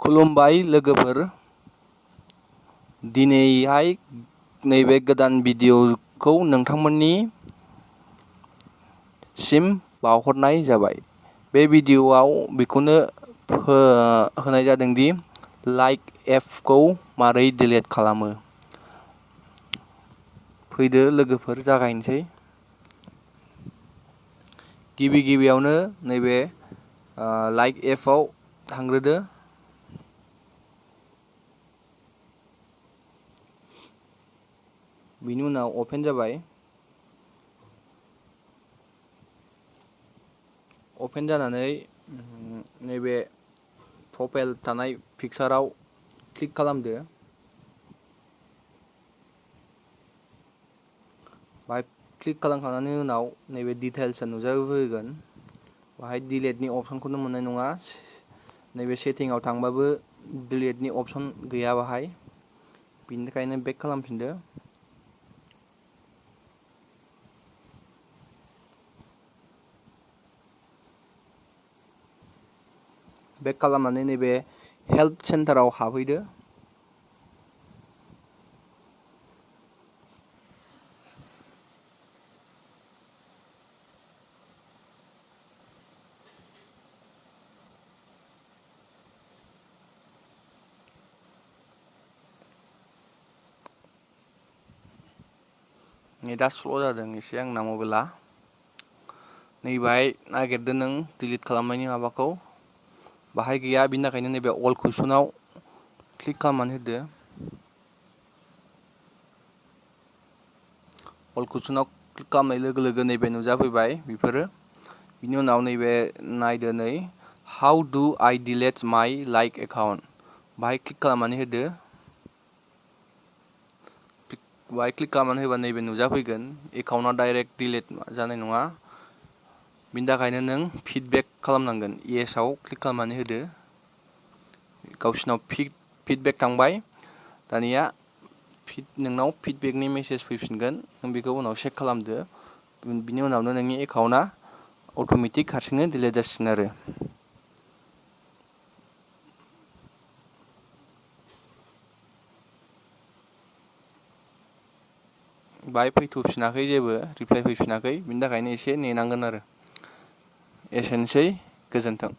खुलुमबाय लोगोफोर, दिनैहाय नैबे गोदान भिडिअखौ नोंथांमोननि सिम बावहरनाय जाबाय। बे भिडिअआव बेखौनो होनाय जादों दि लाइक एपखौ मारै डिलीट खालामो। फैदो लोगोफोर, जागायनोसै। गिबियावनो नैबे लाइक एपआव थांग्रोदो। बिनि उनाव अपेन जाबाय। अपेन जानानै नैबे प्रफाइल थानाय पिकचाराव क्लिक खालामदो। बाहाय क्लिक खालामखांनायनि उनाव नैबे डिटेल्सआ नुजाफैगोन। बाहाय डिलीटनि अपसनखौनो मोननाय नङा। नैबे सेटिंआव थांबाबो डिलीटनि अपसन गैया बाहाय। बिनि थाखायनो बेक खालामफिनदो। बेक खालामनानै नैबे हेल्प सेन्टाराव हाबहैदो। नेटआ स्ल' जादों एसे आंना मबाइला। नैबाहाय नागिरदो नों डिलीट खालामनायनि माबाखौ। बाहाय गैया, बिनि थाखायनो नैबे अल कुइसनाव क्लिक खालामनानै होदो। अल कुइसनाव क्लिक खालामनाय लोगो लोगो नैबे नुजाफैबाय बेफोरो। बिनि उनाव नैबे नायदो, नै हाउ डु आइ डिलीट माय लाइक एकाउन्ट। बाहाय क्लिक खालामनानै होदो। बाहाय क्लिक खालामनानै होबा नैबे नुजाफैगोन। एकाउन्टआ डाइरेक्ट डिलीट जानाय नङा। बिनि थाखायनो नों फिडबेक खालामनांगोन। येसआव क्लिक खालामनानै होदो। गावसिनाव फिडबेक थांबाय। दानिया नोंनाव फिडबेकनि मेसेज फैफिनगोन। नों बेखौ उनाव चेक खालामदो। बिनि उनावनो नोंनि एकाउन्टआ अट'मेटिक हारसिंनो डिलीट जासिगोन आरो। बाहाय फैथ'फिनाखै, जेबो रिप्लाइ फैफिनाखै। बिनि थाखायनो एसे नेनांगोन आरो। एसेनोसै, गोजोन्थों।